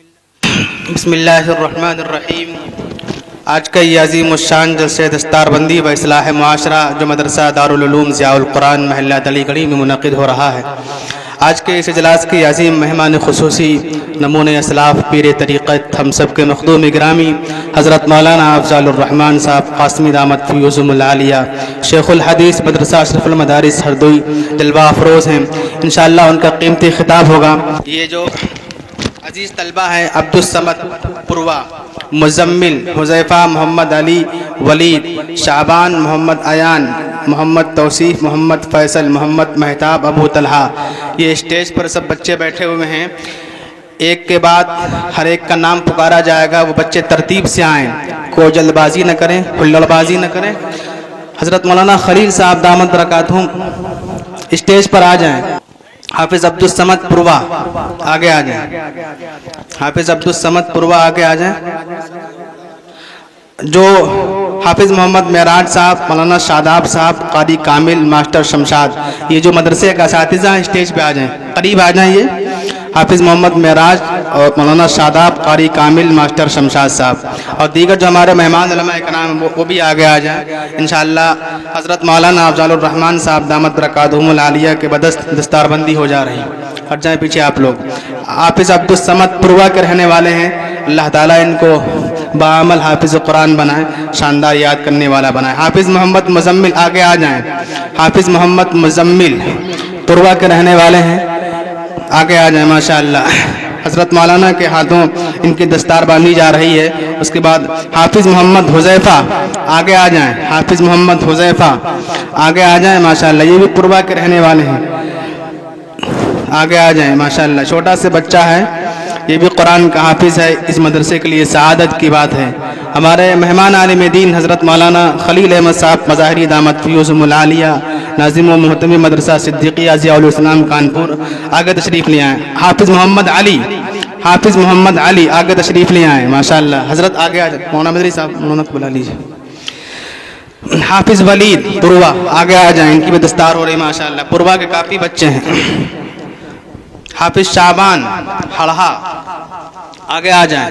بسم اللہ الرحمن الرحیم۔ آج کا یہ عظیم الشان جلسہ دستار بندی و اصلاح معاشرہ جو مدرسہ دارالعلوم ضیاء القرآن محلہ علی گڑھی میں منعقد ہو رہا ہے، آج کے اس اجلاس کی عظیم مہمان خصوصی نمونۂ اسلاف پیر طریقت ہم سب کے مخدوم گرامی حضرت مولانا افضل الرحمان صاحب قاسمی دامت فیوزهم العالیہ شیخ الحدیث مدرسہ اشرف المدارس ہردوئی جلوہ افروز ہیں۔ انشاءاللہ ان کا قیمتی خطاب ہوگا۔ یہ جو عزیز طلبہ ہیں عبدالصمد پروا، مزمل حذیفہ محمد علی ولید، شعبان محمد ایان، محمد توصیف محمد فیصل، محمد مہتاب ابو طلحہ، یہ اسٹیج پر سب بچے بیٹھے ہوئے ہیں۔ ایک کے بعد ہر ایک کا نام پکارا جائے گا، وہ بچے ترتیب سے آئیں، کوئی جلد بازی نہ کریں، ہلڑ بازی نہ کریں۔ حضرت مولانا خلیل صاحب دامت برکاتہم اسٹیج پر آ جائیں۔ حافظ عبدالصمد پروا آگے آ جائیں۔ حافظ عبدالصمد پروا آگے آ جائیں۔ جو حافظ محمد معراج صاحب، مولانا شاداب صاحب، قاری کامل، ماسٹر شمشاد، یہ جو مدرسے کا اساتذہ ہیں اسٹیج پہ آ جائیں، قریب آ جائیں۔ یہ حافظ محمد معراج اور مولانا شاداب، قاری کامل، ماسٹر شمشاد صاحب، اور دیگر جو ہمارے مہمان علماء کرام ہیں وہ بھی آگے آ جائیں۔ انشاءاللہ حضرت مولانا افضل الرحمان صاحب دامت برکاتہم العالیہ کے بدست دستار بندی ہو جا رہی۔ ہٹ جائیں پیچھے آپ لوگ۔ حافظ عبدالصمد پروا کے رہنے والے ہیں، اللہ تعالیٰ ان کو بعمل حافظ قرآن بنائے، شاندار یاد کرنے والا بنائے۔ حافظ محمد مزمل آگے آ جائیں۔ حافظ محمد مزمل پروا کے رہنے والے ہیں، آگے آ جائیں ماشاءاللہ۔ حضرت مولانا کے ہاتھوں ان کی دستار باندھی جا رہی ہے۔ اس کے بعد حافظ محمد حذیفہ آگے آ جائیں۔ حافظ محمد حذیفہ آگے آ جائیں ماشاءاللہ، یہ بھی پروا کے رہنے والے ہیں، آگے آ جائیں ماشاءاللہ۔ چھوٹا سے بچہ ہے، یہ بھی قرآن کا حافظ ہے، اس مدرسے کے لیے سعادت کی بات ہے۔ ہمارے مہمان عالم دین حضرت مولانا خلیل احمد صاحب مظاہری دامت فیوزهم العالیہ ناظم و محتمی مدرسہ صدیقیہ ضیاء الاسلام کانپور، آگے تشریف لے آئیں۔ حافظ محمد علی، حافظ محمد علی آگے تشریف لے آئیں ماشاءاللہ۔ حضرت آگے آ جائیں، مولانا مدری صاحب مولانا کو بلا لیجیے۔ حافظ ولید پروا آگے آ جائیں، ان کی بھی دستار ہو رہی ماشاءاللہ، پروا کے کافی بچے ہیں۔ حافظ شعبان ہڑہا آگے آ جائیں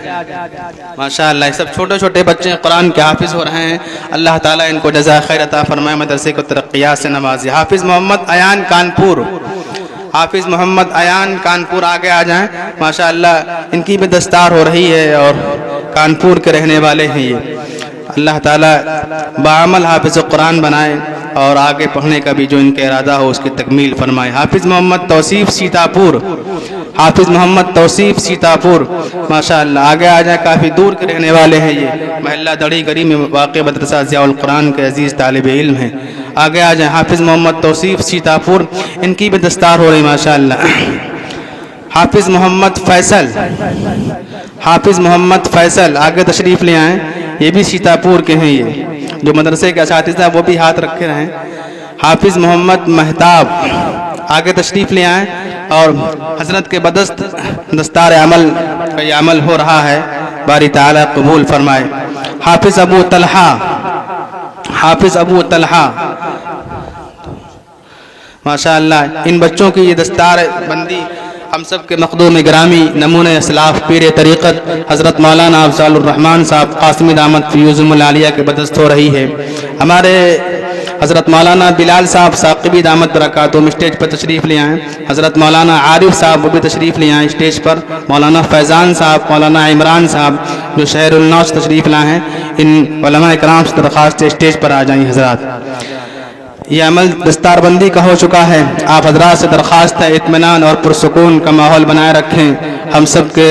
ماشاءاللہ۔ یہ سب چھوٹے چھوٹے بچے قرآن کے حافظ ہو رہے ہیں، اللہ تعالیٰ ان کو جزائے خیر عطا فرمائے، مدرسے کو ترقیات سے نوازے۔ حافظ محمد ایان کانپور، حافظ محمد ایان کانپور آگے آ جائیں ماشاءاللہ، ان کی بھی دستار ہو رہی ہے اور کانپور کے رہنے والے ہیں یہ۔ اللہ تعالیٰ بعمل حافظ قرآن بنائے اور آگے پڑھنے کا بھی جو ان کا ارادہ ہو اس کی تکمیل فرمائے۔ حافظ محمد توصیف سیتاپور، حافظ محمد توصیف سیتاپور ماشاءاللہ، آگے آ جائیں، کافی دور کے رہنے والے ہیں یہ، محلہ دڑی گڑھی میں واقع مدرسہ ضیاء القرآن کے عزیز طالب علم ہیں، آگے آ جائیں۔ حافظ محمد توصیف سیتاپور، ان کی بھی دستار ہو رہی ماشاءاللہ۔ حافظ محمد فیصل، حافظ محمد فیصل آگے تشریف لے آئیں، یہ بھی سیتاپور کے ہیں، یہ جو مدرسے کے اساتذہ وہ بھی ہاتھ رکھے رہیں۔ حافظ محمد مہتاب آگے تشریف لے آئیں، اور حضرت کے بدست دستار عمل کا یہ عمل ہو رہا ہے، باری تعالیٰ قبول فرمائے۔ حافظ ابو طلحہ، حافظ ابو طلحہ ماشاءاللہ، ان بچوں کی یہ دستار بندی ہم سب کے مخدوم گرامی نمونۂ اسلاف پیر طریقت حضرت مولانا افضل الرحمان صاحب قاسمی دامت فیوزهم العالیہ کے بدست ہو رہی ہے۔ ہمارے حضرت مولانا بلال صاحب ثاقبی دامت برکاتہم اسٹیج پر تشریف لے آئیں۔ حضرت مولانا عارف صاحب وہ بھی تشریف لے آئیں اسٹیج پر۔ مولانا فیضان صاحب، مولانا عمران صاحب جو شہر النو سے تشریف لائے ہیں، ان علماء کرام سے درخواست اسٹیج پر آ جائیں حضرات۔ یہ عمل دستار بندی کا ہو چکا ہے، آپ حضرات سے درخواست ہے اطمینان اور پرسکون کا ماحول بنائے رکھیں۔ ہم سب کے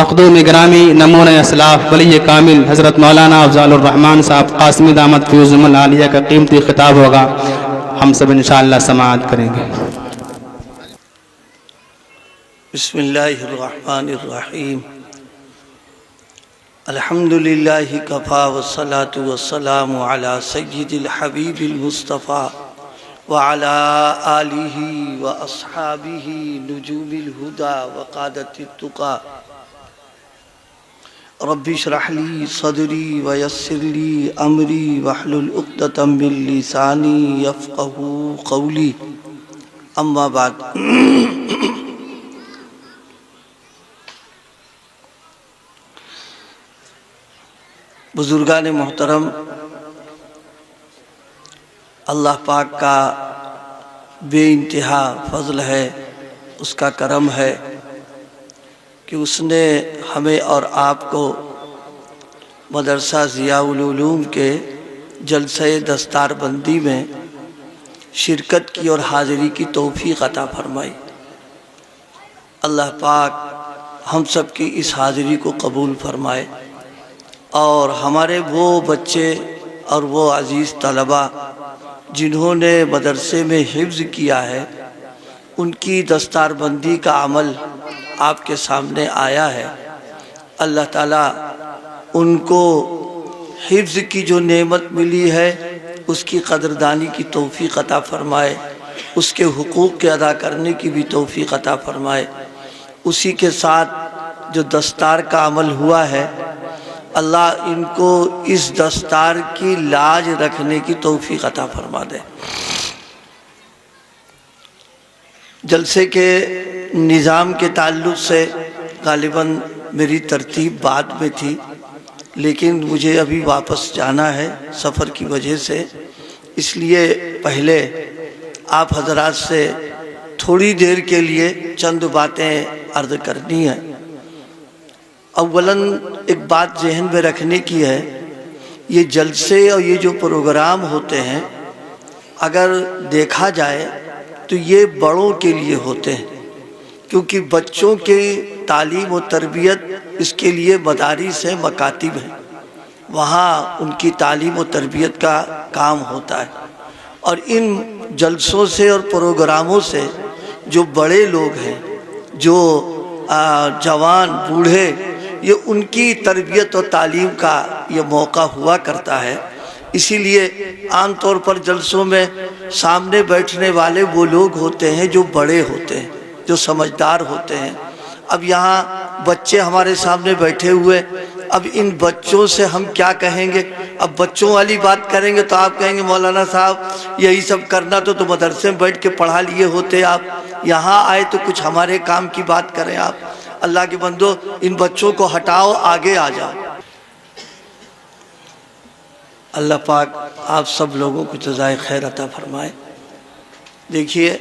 مخدوم گرامی نمونۂ اسلاف ولی کامل حضرت مولانا افضل الرحمان صاحب قاسمی دامت فیوزهم العالیہ کا قیمتی خطاب ہوگا، ہم سب انشاءاللہ سماعت کریں گے۔ بسم اللہ الرحمن الرحیم، الحمد للہ کفا والصلاة والسلام علی سید الحبیب المصطفیٰ وعلی آلہ واصحابہ نجوم الہدى وقادة التقى۔ رب اشرح لی صدری ویسر لی امری واحلل عقدۃ من لسانی یفقہوا قولی، اما بعد۔ بزرگان محترم، اللہ پاک کا بے انتہا فضل ہے، اس کا کرم ہے کہ اس نے ہمیں اور آپ کو مدرسہ ضیاء العلوم کے جلسہ دستار بندی میں شرکت کی اور حاضری کی توفیق عطا فرمائی۔ اللہ پاک ہم سب کی اس حاضری کو قبول فرمائے، اور ہمارے وہ بچے اور وہ عزیز طلبہ جنہوں نے مدرسے میں حفظ کیا ہے، ان کی دستار بندی کا عمل آپ کے سامنے آیا ہے۔ اللہ تعالیٰ ان کو حفظ کی جو نعمت ملی ہے اس کی قدردانی کی توفیق عطا فرمائے، اس کے حقوق کے ادا کرنے کی بھی توفیق عطا فرمائے۔ اسی کے ساتھ جو دستار کا عمل ہوا ہے، اللہ ان کو اس دستار کی لاج رکھنے کی توفیق عطا فرما دے۔ جلسے کے نظام کے تعلق سے غالباً میری ترتیب بعد میں تھی، لیکن مجھے ابھی واپس جانا ہے سفر کی وجہ سے، اس لیے پہلے آپ حضرات سے تھوڑی دیر کے لیے چند باتیں عرض کرنی ہیں۔ اولاً ایک بات ذہن میں رکھنے کی ہے، یہ جلسے اور یہ جو پروگرام ہوتے ہیں اگر دیکھا جائے تو یہ بڑوں کے لیے ہوتے ہیں، کیونکہ بچوں کی تعلیم و تربیت اس کے لیے مدارس ہیں، مکاتب ہیں، وہاں ان کی تعلیم و تربیت کا کام ہوتا ہے۔ اور ان جلسوں سے اور پروگراموں سے جو بڑے لوگ ہیں، جو جوان بوڑھے، یہ ان کی تربیت و تعلیم کا یہ موقع ہوا کرتا ہے۔ اسی لیے عام طور پر جلسوں میں سامنے بیٹھنے والے وہ لوگ ہوتے ہیں جو بڑے ہوتے ہیں، جو سمجھدار ہوتے ہیں۔ اب یہاں بچے ہمارے سامنے بیٹھے ہوئے، اب ان بچوں سے ہم کیا کہیں گے؟ اب بچوں والی بات کریں گے تو آپ کہیں گے مولانا صاحب یہی سب کرنا تو مدرسے میں بیٹھ کے پڑھا لیے ہوتے، آپ یہاں آئے تو کچھ ہمارے کام کی بات کریں۔ آپ اللہ کے بندو، ان بچوں کو ہٹاؤ، آگے آ جاؤ۔ اللہ پاک آپ سب لوگوں کو جزائے خیر عطا فرمائے۔ دیکھیے،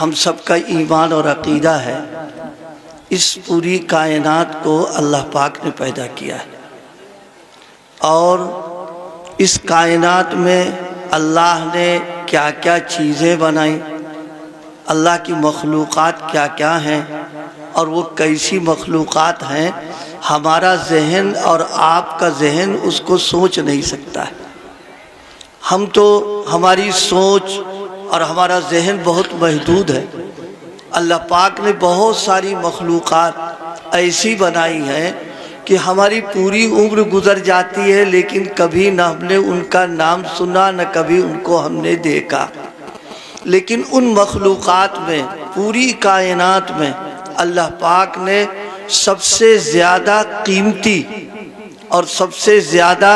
ہم سب کا ایمان اور عقیدہ ہے اس پوری کائنات کو اللہ پاک نے پیدا کیا ہے، اور اس کائنات میں اللہ نے کیا کیا چیزیں بنائیں، اللہ کی مخلوقات کیا کیا ہیں، اور وہ کیسی مخلوقات ہیں، ہمارا ذہن اور آپ کا ذہن اس کو سوچ نہیں سکتا ہے۔ ہم تو ہماری سوچ اور ہمارا ذہن بہت محدود ہے۔ اللہ پاک نے بہت ساری مخلوقات ایسی بنائی ہیں کہ ہماری پوری عمر گزر جاتی ہے، لیکن کبھی نہ ہم نے ان کا نام سنا، نہ کبھی ان کو ہم نے دیکھا۔ لیکن ان مخلوقات میں، پوری کائنات میں، اللہ پاک نے سب سے زیادہ قیمتی اور سب سے زیادہ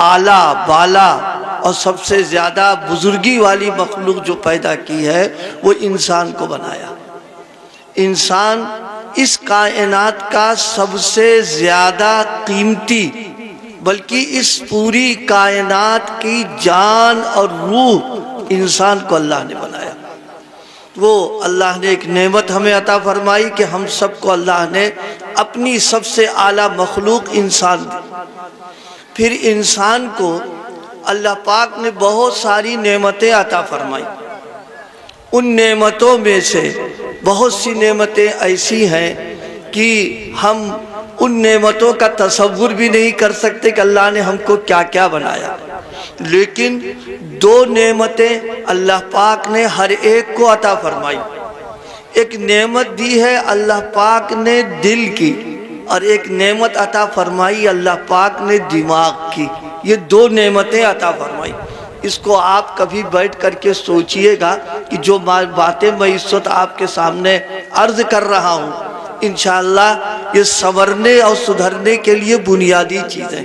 اعلیٰ بالا اور سب سے زیادہ بزرگی والی مخلوق جو پیدا کی ہے وہ انسان کو بنایا۔ انسان اس کائنات کا سب سے زیادہ قیمتی، بلکہ اس پوری کائنات کی جان اور روح انسان کو اللہ نے بنایا۔ وہ اللہ نے ایک نعمت ہمیں عطا فرمائی کہ ہم سب کو اللہ نے اپنی سب سے اعلیٰ مخلوق انسان دی۔ پھر انسان کو اللہ پاک نے بہت ساری نعمتیں عطا فرمائی۔ ان نعمتوں میں سے بہت سی نعمتیں ایسی ہیں کہ ہم ان نعمتوں کا تصور بھی نہیں کر سکتے کہ اللہ نے ہم کو کیا کیا بنایا، لیکن دو نعمتیں اللہ پاک نے ہر ایک کو عطا فرمائی۔ ایک نعمت دی ہے اللہ پاک نے دل کی، اور ایک نعمت عطا فرمائی اللہ پاک نے دماغ کی۔ یہ دو نعمتیں عطا فرمائی۔ اس کو آپ کبھی بیٹھ کر کے سوچئے گا کہ جو باتیں میں اس وقت آپ کے سامنے عرض کر رہا ہوں، انشاءاللہ یہ سنورنے اور سدھرنے کے لیے بنیادی چیزیں۔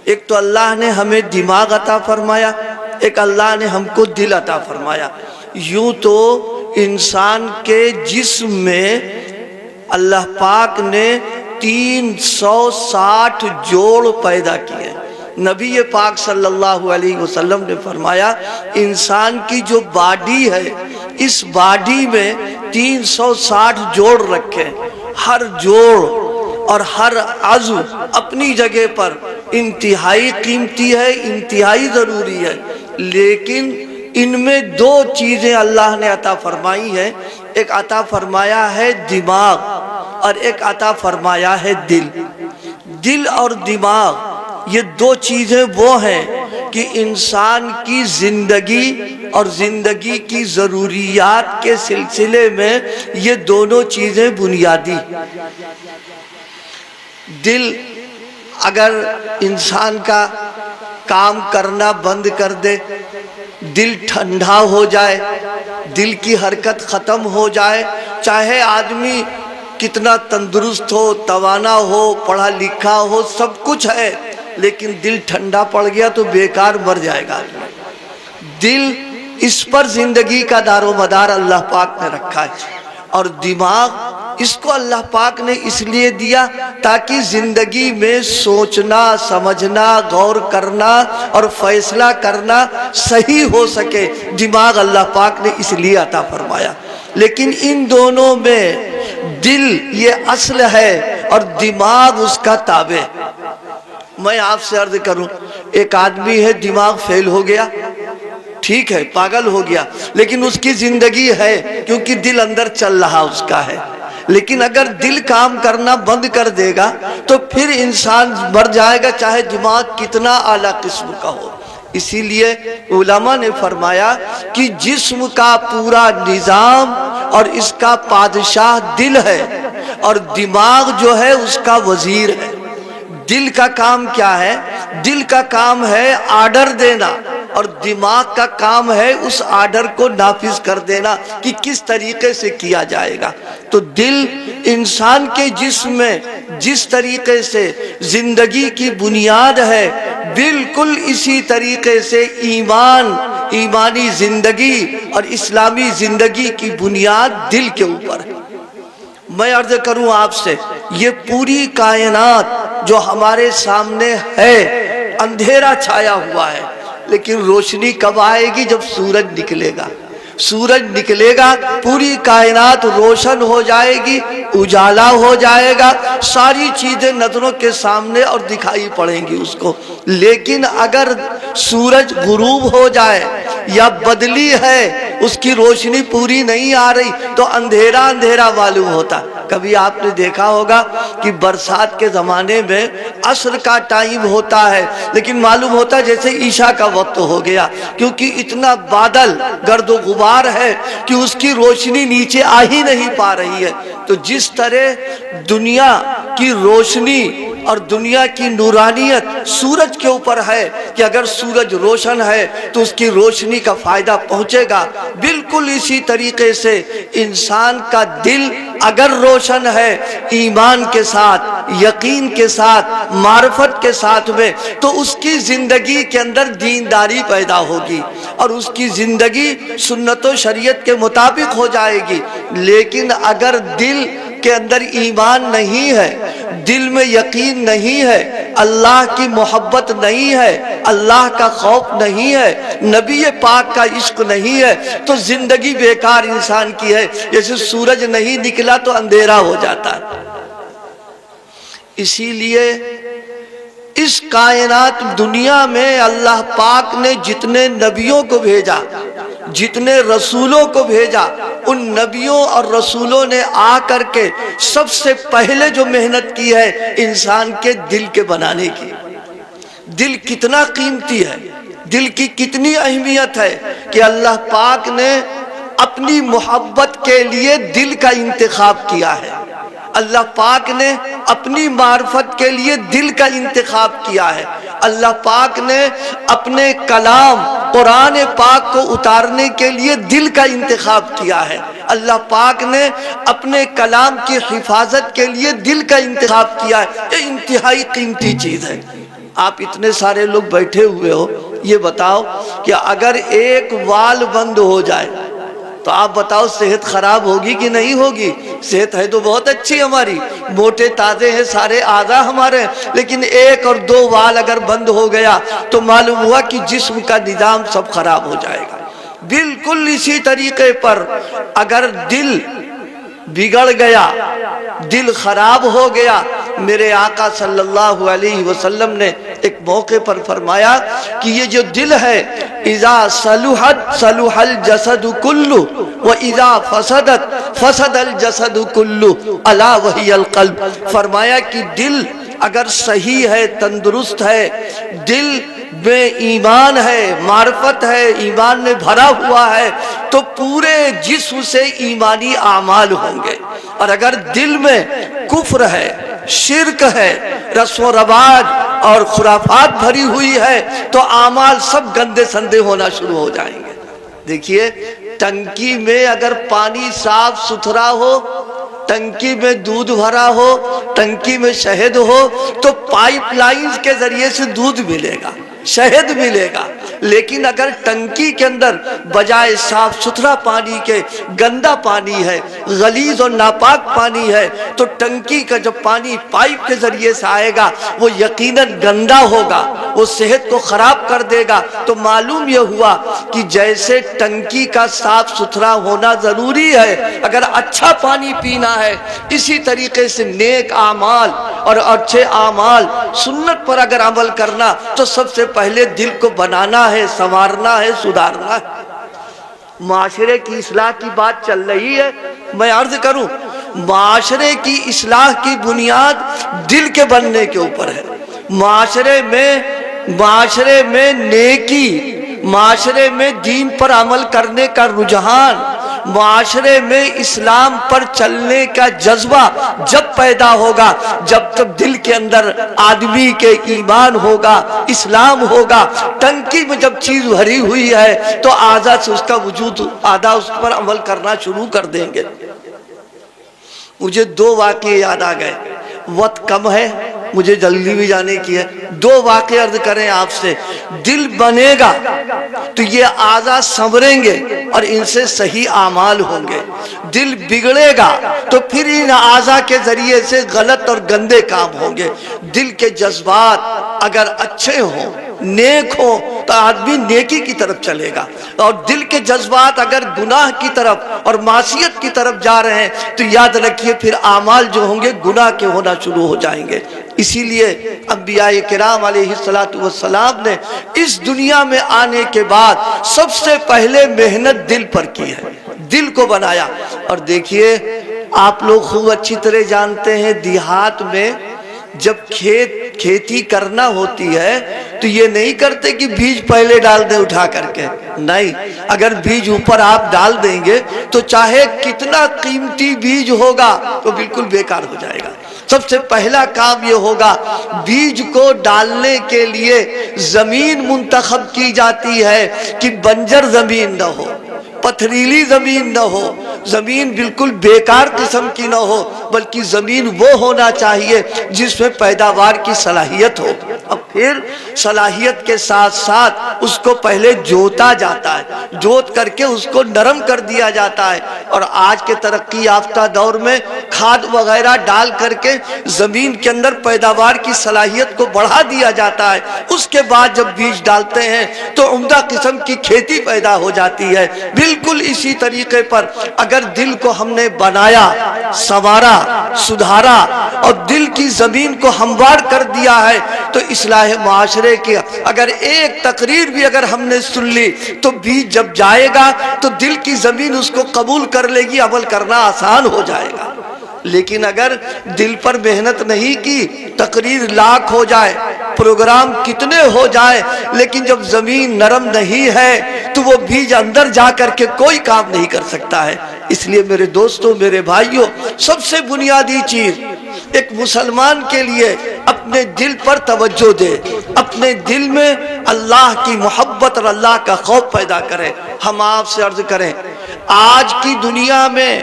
ایک تو اللہ نے ہمیں دماغ عطا فرمایا، ایک اللہ نے ہم کو دل عطا فرمایا۔ یوں تو انسان کے جسم میں اللہ پاک نے 360 جوڑ پیدا کیے۔ نبی پاک صلی اللہ علیہ وسلم نے فرمایا انسان کی جو باڈی ہے اس باڈی میں 360 جوڑ رکھے، ہر جوڑ اور ہر عضو اپنی جگہ پر انتہائی قیمتی ہے، انتہائی ضروری ہے، لیکن ان میں دو چیزیں اللہ نے عطا فرمائی ہیں، ایک عطا فرمایا ہے دماغ اور ایک عطا فرمایا ہے دل۔ دل اور دماغ یہ دو چیزیں وہ ہیں کہ انسان کی زندگی اور زندگی کی ضروریات کے سلسلے میں یہ دونوں چیزیں بنیادی۔ دل اگر انسان کا کام کرنا بند کر دے، دل ٹھنڈا ہو جائے، دل کی حرکت ختم ہو جائے، چاہے آدمی کتنا تندرست ہو، توانا ہو، پڑھا لکھا ہو، سب کچھ ہے، لیکن دل ٹھنڈا پڑ گیا تو بیکار مر جائے گا۔ دل اس پر زندگی کا دار و مدار اللہ پاک نے رکھا ہے، اور دماغ اس کو اللہ پاک نے اس لیے دیا تاکہ زندگی میں سوچنا، سمجھنا، غور کرنا اور فیصلہ کرنا صحیح ہو سکے۔ دماغ اللہ پاک نے اس لیے عطا فرمایا، لیکن ان دونوں میں دل یہ اصل ہے اور دماغ اس کا تابع۔ میں آپ سے عرض کروں، ایک آدمی ہے دماغ فیل ہو گیا، ٹھیک ہے، پاگل ہو گیا، لیکن اس کی زندگی ہے کیونکہ دل اندر چل رہا اس کا ہے۔ لیکن اگر دل کام کرنا بند کر دے گا تو پھر انسان مر جائے گا، چاہے دماغ کتنا اعلیٰ قسم کا ہو۔ اسی لیے علماء نے فرمایا کہ جسم کا پورا نظام اور اس کا بادشاہ دل ہے، اور دماغ جو ہے اس کا وزیر ہے۔ دل کا کام کیا ہے؟ دل کا کام ہے آرڈر دینا، اور دماغ کا کام ہے اس آرڈر کو نافذ کر دینا کہ کس طریقے سے کیا جائے گا۔ تو دل انسان کے جسم میں جس طریقے سے زندگی کی بنیاد ہے، بالکل اسی طریقے سے ایمانی زندگی اور اسلامی زندگی کی بنیاد دل کے اوپر ہے۔ میں عرض کروں آپ سے، یہ پوری کائنات جو ہمارے سامنے ہے، اندھیرا چھایا ہوا ہے، لیکن روشنی کب آئے گی؟ جب سورج نکلے گا۔ سورج نکلے گا، پوری کائنات روشن ہو جائے گی، اجالا ہو جائے گا، ساری چیزیں نظروں کے سامنے اور دکھائی پڑیں گی اس کو۔ لیکن اگر سورج غروب ہو جائے یا بدلی ہے، اس کی روشنی پوری نہیں آ رہی، تو اندھیرا اندھیرا معلوم ہوتا۔ کبھی آپ نے دیکھا ہوگا کہ برسات کے زمانے میں عصر کا ٹائم ہوتا ہے، لیکن معلوم ہوتا ہے جیسے عشاء کا وقت ہو گیا، کیونکہ اتنا بادل گرد و غبار ہے کہ اس کی روشنی نیچے آ ہی نہیں پا رہی ہے۔ تو جس طرح دنیا کی روشنی اور دنیا کی نورانیت سورج کے اوپر ہے کہ اگر سورج روشن ہے تو اس کی روشنی کا فائدہ پہنچے گا، بالکل اسی طریقے سے انسان کا دل اگر روشن ہے ایمان کے ساتھ، یقین کے ساتھ، معرفت کے ساتھ میں، تو اس کی زندگی کے اندر دینداری پیدا ہوگی اور اس کی زندگی سنت و شریعت کے مطابق ہو جائے گی۔ لیکن اگر دل کے اندر ایمان نہیں ہے، دل میں یقین نہیں ہے، اللہ کی محبت نہیں ہے، اللہ کا خوف نہیں ہے، نبی پاک کا عشق نہیں ہے، تو زندگی بیکار انسان کی ہے۔ جیسے سورج نہیں نکلا تو اندھیرا ہو جاتا ہے۔ اسی لیے اس کائنات دنیا میں اللہ پاک نے جتنے نبیوں کو بھیجا، جتنے رسولوں کو بھیجا، ان نبیوں اور رسولوں نے آ کر کے سب سے پہلے جو محنت کی ہے انسان کے دل کے بنانے کی۔ دل کتنا قیمتی ہے، دل کی کتنی اہمیت ہے کہ اللہ پاک نے اپنی محبت کے لیے دل کا انتخاب کیا ہے۔ اللہ پاک نے اپنی معرفت کے لیے دل کا انتخاب کیا ہے۔ اللہ پاک نے اپنے کلام قرآن پاک کو اتارنے کے لیے دل کا انتخاب کیا ہے۔ اللہ پاک نے اپنے کلام کی حفاظت کے لیے دل کا انتخاب کیا ہے۔ یہ انتہائی قیمتی چیز ہے۔ آپ اتنے سارے لوگ بیٹھے ہوئے ہو، یہ بتاؤ کہ اگر ایک وال بند ہو جائے تو آپ بتاؤ صحت خراب ہوگی کہ نہیں ہوگی؟ صحت ہے تو بہت اچھی ہماری، موٹے تازے ہیں سارے اعضاء ہمارے، لیکن ایک اور دو وال اگر بند ہو گیا تو معلوم ہوا کہ جسم کا نظام سب خراب ہو جائے گا۔ بالکل اسی طریقے پر اگر دل بگڑ گیا، دل خراب ہو گیا، میرے آقا صلی اللہ علیہ وسلم نے ایک موقع پر فرمایا کہ یہ جو دل ہے، اذا صلحت صلح الجسد کلہ واذا فسدت فسد الجسد کلہ الا وہی القلب۔ فرمایا کہ دل اگر صحیح ہے، تندرست ہے، دل میں ایمان ہے، معرفت ہے، ایمان میں بھرا ہوا ہے، تو پورے جسم سے ایمانی اعمال ہوں گے۔ اور اگر دل میں کفر ہے، شرک ہے، رسم و رواج اور خرافات بھری ہوئی ہے، تو اعمال سب گندے سندے ہونا شروع ہو جائیں گے۔ دیکھیے ٹنکی میں اگر پانی صاف ستھرا ہو، ٹنکی میں دودھ بھرا ہو، ٹنکی میں شہد ہو، تو پائپ لائنز کے ذریعے سے دودھ ملے گا، شہد ملے گا۔ لیکن اگر ٹنکی کے اندر بجائے صاف ستھرا پانی کے گندا پانی ہے، غلیظ اور ناپاک پانی ہے، تو ٹنکی کا جو پانی پائپ کے ذریعے سے آئے گا وہ یقیناً گندا ہوگا، وہ صحت کو خراب کر دے گا۔ تو معلوم یہ ہوا کہ جیسے ٹنکی کا صاف ستھرا ہونا ضروری ہے، اگر اچھا پانی پینا ہے، اسی طریقے سے نیک اعمال اور اچھے اعمال، سنت پر اگر عمل کرنا، تو سب سے پہلے دل کو بنانا ہے، سنوارنا ہے، سدھارنا ہے۔ معاشرے کی اصلاح کی بات چل رہی ہے، میں عرض کروں معاشرے کی اصلاح کی بنیاد دل کے بننے کے اوپر ہے۔ معاشرے میں نیکی، معاشرے میں دین پر عمل کرنے کا رجحان، معاشرے میں اسلام پر چلنے کا جذبہ جب پیدا ہوگا، جب تک دل کے اندر آدمی کے ایمان ہوگا، اسلام ہوگا۔ ٹنکی میں جب چیز بھری ہوئی ہے تو اعضاء سے اس کا وجود، اعضاء اس پر عمل کرنا شروع کر دیں گے۔ مجھے دو واقعے یاد آ گئے، وقت کم ہے، مجھے جلدی بھی جانے کی ہے، دو واقعے عرض کریں آپ سے۔ دل بنے گا تو یہ اعضاء سنوریں گے اور ان سے صحیح اعمال ہوں گے۔ دل بگڑے گا تو پھر ان اعضاء کے ذریعے سے غلط اور گندے کام ہوں گے۔ دل کے جذبات اگر اچھے ہوں، نیک ہوں، تو آدمی نیکی کی طرف چلے گا، اور دل کے جذبات اگر گناہ کی طرف اور معصیت کی طرف جا رہے ہیں تو یاد رکھیے پھر اعمال جو ہوں گے گناہ کے ہونا شروع ہو جائیں گے۔ اسی لیے انبیاء کرام علیہ السلام نے اس دنیا میں آنے کے بعد سب سے پہلے محنت دل پر کی ہے، دل کو بنایا۔ اور دیکھیے آپ لوگ خوب اچھی طرح جانتے ہیں، دیہات میں جب کھیتی کرنا ہوتی ہے تو یہ نہیں کرتے کہ بیج پہلے ڈال دیں اٹھا کر کے، نہیں، اگر بیج اوپر آپ ڈال دیں گے تو چاہے کتنا قیمتی بیج ہوگا وہ بالکل بیکار ہو جائے گا۔ سب سے پہلا کام یہ ہوگا، بیج کو ڈالنے کے لیے زمین منتخب کی جاتی ہے کہ بنجر زمین نہ ہو، پتھریلی زمین نہ ہو، زمین بالکل بیکار قسم کی نہ ہو، بلکہ زمین وہ ہونا چاہیے جس میں پیداوار کی صلاحیت ہو۔ اب پھر صلاحیت کے ساتھ ساتھ اس کو پہلے جوتا جاتا ہے، جوت کر کے اس کو نرم کر دیا جاتا ہے، اور آج کے ترقی یافتہ دور میں کھاد وغیرہ ڈال کر کے زمین کے اندر پیداوار کی صلاحیت کو بڑھا دیا جاتا ہے۔ اس کے بعد جب بیج ڈالتے ہیں تو عمدہ قسم کی کھیتی پیدا ہو جاتی ہے۔ بالکل اسی طریقے پر اگر دل کو ہم نے بنایا، سنوارا، سدھارا اور دل کی زمین کو ہموار کر دیا ہے تو اصلاح معاشرے کی اگر ایک تقریر بھی اگر ہم نے سن لی تو بیج جب جائے گا تو دل کی زمین اس کو قبول کر لے گی، عمل کرنا آسان ہو جائے گا۔ لیکن اگر دل پر محنت نہیں کی، تقریر لاکھ ہو جائے، پروگرام کتنے ہو جائے، لیکن جب زمین نرم نہیں ہے تو وہ بیج اندر جا کر کے کوئی کام نہیں کر سکتا ہے۔ اس لیے میرے دوستوں، میرے بھائیوں، سب سے بنیادی چیز ایک مسلمان کے لیے اپنے دل پر توجہ دے، اپنے دل میں اللہ کی محبت اور اللہ کا خوف پیدا کرے۔ ہم آپ سے عرض کریں، آج کی دنیا میں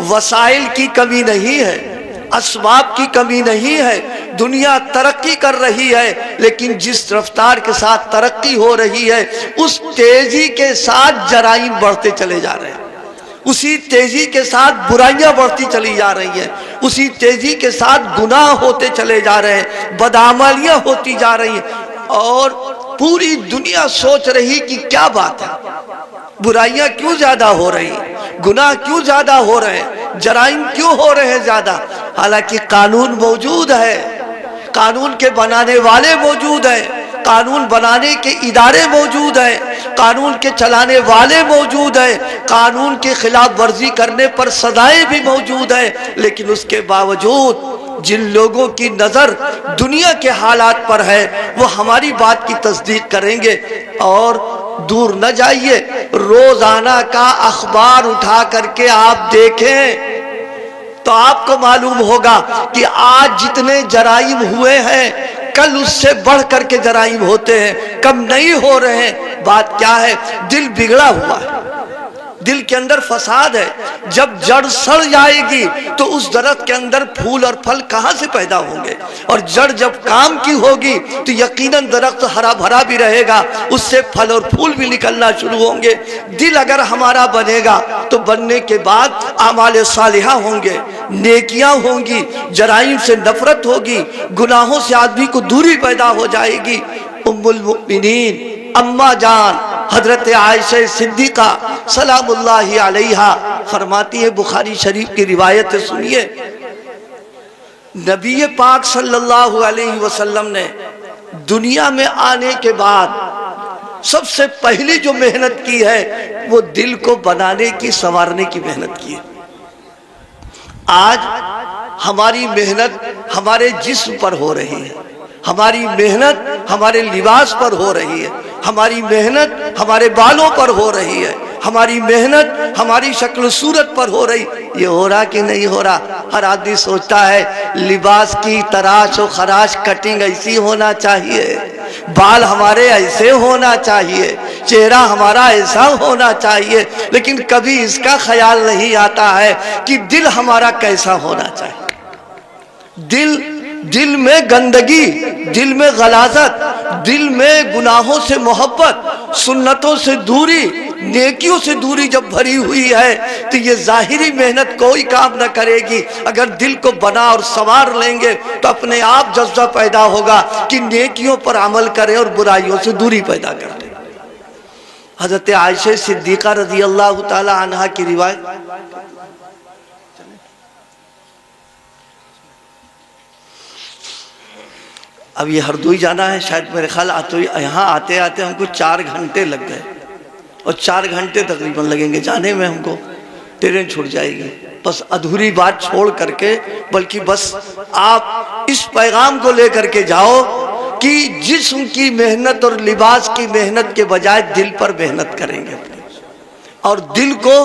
وسائل کی کمی نہیں ہے، اسباب کی کمی نہیں ہے، دنیا ترقی کر رہی ہے، لیکن جس رفتار کے ساتھ ترقی ہو رہی ہے اس تیزی کے ساتھ جرائم بڑھتے چلے جا رہے ہیں۔ اسی تیزی کے ساتھ برائیاں بڑھتی چلی جا رہی ہیں، اسی تیزی کے ساتھ گناہ ہوتے چلے جا رہے ہیں، بدعمالیاں ہوتی جا رہی ہیں، اور پوری دنیا سوچ رہی کہ کیا بات ہے، برائیاں کیوں زیادہ ہو رہی ہیں، گناہ کیوں زیادہ ہو رہے ہیں، جرائم کیوں ہو رہے ہیں زیادہ؟ حالانکہ قانون موجود ہے، قانون کے بنانے والے موجود ہیں، قانون بنانے کے ادارے موجود ہیں، قانون کے چلانے والے موجود ہیں، قانون کے خلاف ورزی کرنے پر سزائیں بھی موجود ہیں، لیکن اس کے باوجود جن لوگوں کی نظر دنیا کے حالات پر ہے وہ ہماری بات کی تصدیق کریں گے۔ اور دور نہ جائیے، روزانہ کا اخبار اٹھا کر کے آپ دیکھیں تو آپ کو معلوم ہوگا کہ آج جتنے جرائم ہوئے ہیں کل اس سے بڑھ کر کے جرائم ہوتے ہیں، کم نہیں ہو رہے ہیں۔ بات کیا ہے؟ دل بگڑا ہوا ہے، دل کے اندر فساد ہے۔ جب جڑ سڑ جائے گی تو اس درخت کے اندر پھول اور پھل کہاں سے پیدا ہوں گے؟ اور جڑ جب کام کی ہوگی تو یقیناً درخت ہرا بھرا بھی رہے گا، اس سے پھل اور پھول بھی نکلنا شروع ہوں گے۔ دل اگر ہمارا بنے گا تو بننے کے بعد اعمال صالحہ ہوں گے، نیکیاں ہوں گی، جرائم سے نفرت ہوگی، گناہوں سے آدمی کو دوری پیدا ہو جائے گی۔ ام المؤمنین اماں جان حضرت عائشہ صدیقہ سلام اللہ علیہا فرماتی ہے، بخاری شریف کی روایت ہے، سنیے، نبی پاک صلی اللہ علیہ وسلم نے دنیا میں آنے کے بعد سب سے پہلی جو محنت کی ہے وہ دل کو بنانے کی، سنوارنے کی محنت کی ہے۔ آج ہماری محنت ہمارے جسم پر ہو رہی ہے، ہماری محنت ہمارے لباس پر ہو رہی ہے، ہماری محنت ہمارے بالوں پر ہو رہی ہے، ہماری محنت ہماری شکل و صورت پر ہو رہی۔ یہ ہو رہا کہ نہیں ہو رہا؟ ہر آدمی سوچتا ہے لباس کی تراش و خراش کٹنگ ایسی ہونا چاہیے، بال ہمارے ایسے ہونا چاہیے، چہرہ ہمارا ایسا ہونا چاہیے، لیکن کبھی اس کا خیال نہیں آتا ہے کہ دل ہمارا کیسا ہونا چاہیے۔ دل میں گندگی، دل میں غلاظت، دل میں گناہوں سے محبت، سنتوں سے دوری، نیکیوں سے دوری جب بھری ہوئی ہے تو یہ ظاہری محنت کوئی کام نہ کرے گی۔ اگر دل کو بنا اور سنوار لیں گے تو اپنے آپ جذبہ پیدا ہوگا کہ نیکیوں پر عمل کریں اور برائیوں سے دوری پیدا کریں۔ حضرت عائشہ صدیقہ رضی اللہ تعالی عنہا کی روایت، اب یہ ہردوئی جانا ہے، شاید میرے خیال یہاں آتے آتے ہم کو 4 گھنٹے لگ گئے، اور 4 گھنٹے تقریباً لگیں گے جانے میں، ہم کو ٹرین چھوٹ جائے گی۔ بس ادھوری بات چھوڑ کر کے، بلکہ بس آپ اس پیغام کو لے کر کے جاؤ کہ جسم کی محنت اور لباس کی محنت کے بجائے دل پر محنت کریں گے، اور دل کو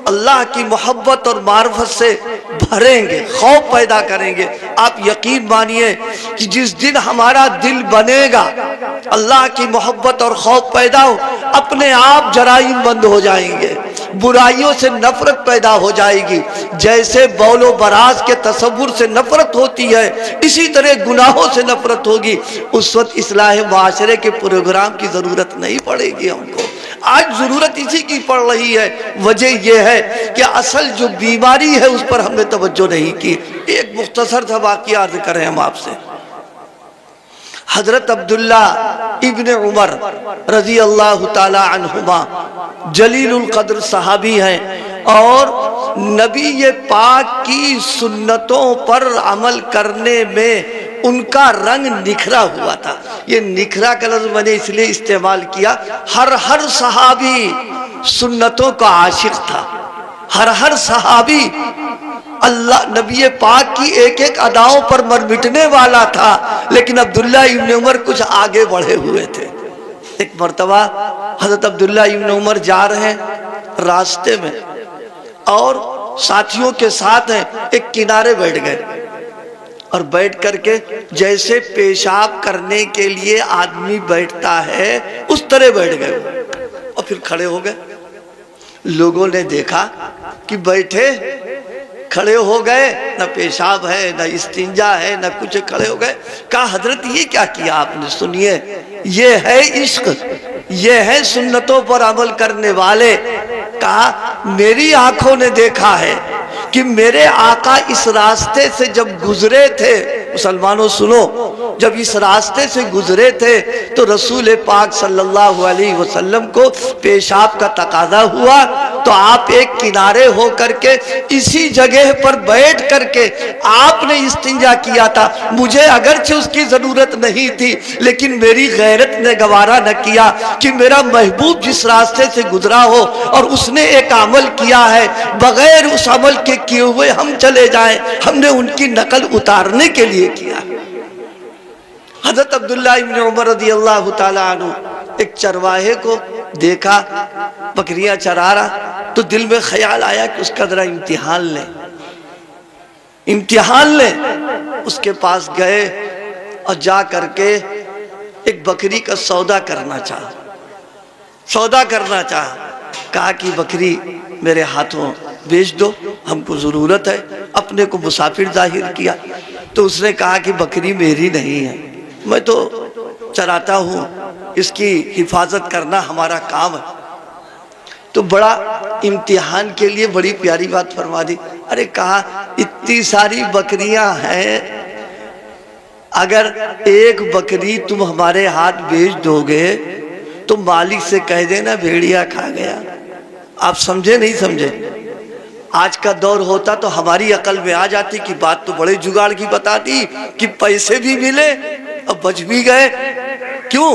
اللہ کی محبت اور معرفت سے بھریں گے، خوف پیدا کریں گے۔ آپ یقین مانیے کہ جس دن ہمارا دل بنے گا، اللہ کی محبت اور خوف پیدا ہو، اپنے آپ جرائم بند ہو جائیں گے، برائیوں سے نفرت پیدا ہو جائے گی۔ جیسے بول و براز کے تصور سے نفرت ہوتی ہے، اسی طرح گناہوں سے نفرت ہوگی۔ اس وقت اصلاح معاشرے کے پروگرام کی ضرورت نہیں پڑے گی ہم کو، آج ضرورت اسی کی پڑ رہی ہے۔ وجہ یہ ہے کہ اصل جو بیماری ہے اس پر ہم نے توجہ نہیں کی۔ ایک مختصر سا واقعہ عرض کریں ہم آپ سے۔ حضرت عبداللہ ابن عمر رضی اللہ تعالی عنہما جلیل القدر صحابی ہیں، اور نبی پاک کی سنتوں پر عمل کرنے میں ان کا رنگ نکھرا ہوا تھا۔ یہ نکھرا کا لفظ میں نے اس لیے استعمال کیا، ہر صحابی سنتوں کا عاشق تھا، ہر صحابی اللہ نبی پاک کی ایک ایک اداؤں پر مر مٹنے والا تھا، لیکن عبداللہ ابن عمر کچھ آگے بڑھے ہوئے تھے۔ ایک مرتبہ حضرت عبداللہ ابن عمر جا رہے ہیں راستے میں، اور ساتھیوں کے ساتھ ہیں، ایک کنارے بیٹھ گئے، اور بیٹھ کر کے جیسے پیشاب کرنے کے لیے آدمی بیٹھتا ہے اس طرح بیٹھ گئے، اور پھر کھڑے ہو گئے۔ لوگوں نے دیکھا کہ بیٹھے کھڑے ہو گئے، نہ پیشاب ہے نہ استنجا ہے نہ کچھ، کھڑے ہو گئے۔ کہا حضرت یہ کیا کیا آپ نے؟ سنیے، یہ ہے عشق، یہ ہے سنتوں پر عمل کرنے والے۔ کہا میری آنکھوں نے دیکھا ہے کہ میرے آقا اس راستے سے جب گزرے تھے، مسلمانوں سنو، جب اس راستے سے گزرے تھے تو رسول پاک صلی اللہ علیہ وسلم کو پیشاب کا تقاضا ہوا تو آپ ایک کنارے ہو کر کے اسی جگہ پر بیٹھ کر کے آپ نے استنجا کیا تھا۔ مجھے اگرچہ اس کی ضرورت نہیں تھی لیکن میری غیرت نے گوارا نہ کیا کہ میرا محبوب جس راستے سے گزرا ہو اور اس نے ایک عمل کیا ہے، بغیر اس عمل کے کیے ہوئے ہم چلے جائیں، ہم نے ان کی نقل اتارنے کے لیے کیا۔ حضرت عبداللہ ابن عمر رضی اللہ تعالیٰ عنہ ایک چرواہے کو دیکھا بکریاں چرا رہا تو دل میں خیال آیا کہ اس کا ذرا امتحان لیں۔ اس کے پاس گئے اور جا کر کے ایک بکری کا سودا کرنا چاہا، کہا کہ بکری میرے ہاتھوں بیچ دو، ہم کو ضرورت ہے، اپنے کو مسافر ظاہر کیا۔ تو اس نے کہا کہ بکری میری نہیں ہے، میں تو چراتا ہوں، اس کی حفاظت کرنا ہمارا کام ہے۔ تو بڑا امتحان کے لیے بڑی پیاری بات فرما دی، ارے کہا اتنی ساری بکریاں ہیں، اگر ایک بکری تم ہمارے ہاتھ بیچ دو گے تو مالک سے کہہ دینا بھیڑیا کھا گیا۔ آپ سمجھے نہیں سمجھے؟ آج کا دور ہوتا تو ہماری عقل میں آ جاتی کہ بات تو بڑے جگاڑ کی بتا دی کہ پیسے بھی ملے اور بچ بھی گئے۔ کیوں؟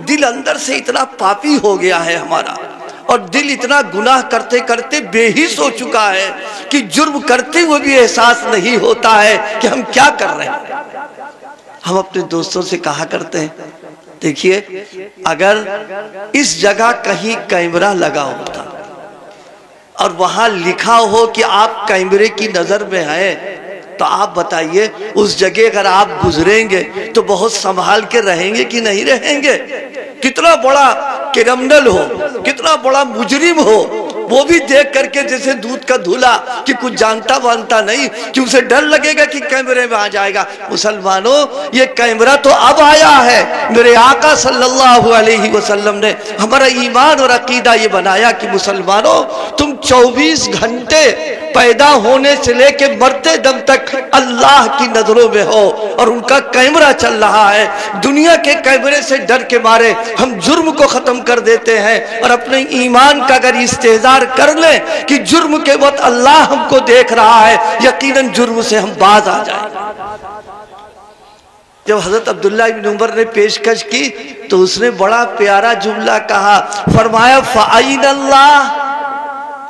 دل اندر سے اتنا پاپی ہو گیا ہے ہمارا، اور دل اتنا گناہ کرتے کرتے بے حس ہو چکا ہے کہ جرم کرتے ہوئے بھی احساس نہیں ہوتا ہے کہ ہم کیا کر رہے ہیں۔ ہم اپنے دوستوں سے کہا کرتے ہیں دیکھیے اگر اس جگہ کہیں کیمرہ لگا ہوتا اور وہاں لکھا ہو کہ آپ کیمرے کی نظر میں ہیں تو آپ بتائیے اس جگہ اگر آپ گزریں گے تو بہت سنبھال کے رہیں گے کہ نہیں رہیں گے؟ کتنا بڑا کرمنل ہو، کتنا بڑا مجرم ہو، وہ بھی دیکھ کر کے جیسے دودھ کا دھولا کہ کچھ جانتا وانتا نہیں کہ اسے ڈر لگے گا کہ کیمرے میں آ جائے گا۔ مسلمانوں یہ کیمرہ تو اب آیا ہے، میرے آقا صلی اللہ علیہ وسلم نے ہمارا ایمان اور عقیدہ یہ بنایا کہ مسلمانوں تم 24 گھنٹے پیدا ہونے سے لے کے مرتے دم تک اللہ کی نظروں میں ہو اور ان کا کیمرہ چل رہا ہے۔ دنیا کے کیمرے سے ڈر کے مارے ہم جرم کو ختم کر دیتے ہیں اور اپنے ایمان کا اگر استحضار کر لیں کہ جرم کے وقت اللہ ہم کو دیکھ رہا ہے، یقیناً جرم سے ہم باز آ جائیں۔ جب حضرت عبداللہ ابن عمر نے پیشکش کی تو اس نے بڑا پیارا جملہ کہا، فرمایا فَأَيْنَ اللَّهِ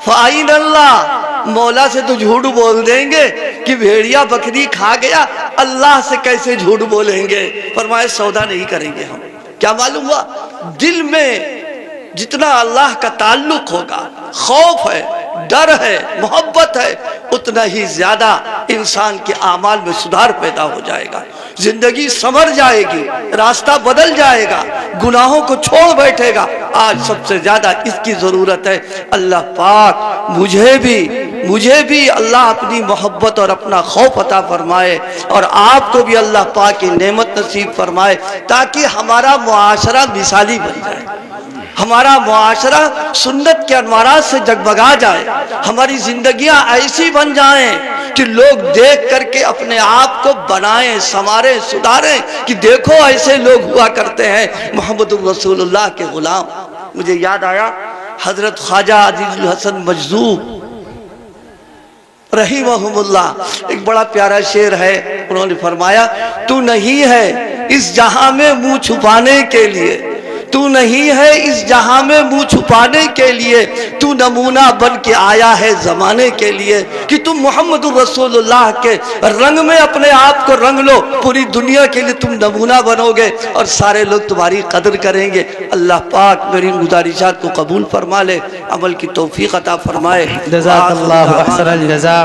فَأَيْنَ اللَّهِ، مولا سے تو جھوٹ بول دیں گے کہ بھیڑیا بکری کھا گیا، اللہ سے کیسے جھوٹ بولیں گے؟ فرمایا سودا نہیں کریں گے ہم۔ کیا معلوم ہوا؟ دل میں جتنا اللہ کا تعلق ہوگا، خوف ہے، ڈر ہے، محبت ہے، اتنا ہی زیادہ انسان کے اعمال میں سدھار پیدا ہو جائے گا، زندگی سنور جائے گی، راستہ بدل جائے گا، گناہوں کو چھوڑ بیٹھے گا۔ آج سب سے زیادہ اس کی ضرورت ہے۔ اللہ پاک مجھے بھی اللہ اپنی محبت اور اپنا خوف عطا فرمائے اور آپ کو بھی اللہ پاک کی نعمت نصیب فرمائے تاکہ ہمارا معاشرہ مثالی بن جائے، ہمارا معاشرہ سنت کے انوارات سے جگمگا جائے، ہماری زندگیاں ایسی بن جائیں کہ لوگ دیکھ کر کے اپنے آپ کو بنائیں، سنواریں، سدھاریں کہ دیکھو ایسے لوگ ہوا کرتے ہیں محمد رسول اللہ کے غلام۔ مجھے یاد آیا حضرت خواجہ عزیز الحسن مجذوب رحمہم اللہ، ایک بڑا پیارا شعر ہے، انہوں نے فرمایا تو نہیں ہے اس جہاں میں منہ چھپانے کے لیے، تو نہیں ہے اس جہاں میں منہ چھپانے کے لیے، تو نمونہ بن کے آیا ہے زمانے کے لیے کہ تم محمد رسول اللہ کے رنگ میں اپنے آپ کو رنگ لو، پوری دنیا کے لیے تم نمونہ بنو گے اور سارے لوگ تمہاری قدر کریں گے۔ اللہ پاک میری گزارشات کو قبول فرما لے، عمل کی توفیق عطا فرمائے۔ جزاک اللہ احسن الجزاء۔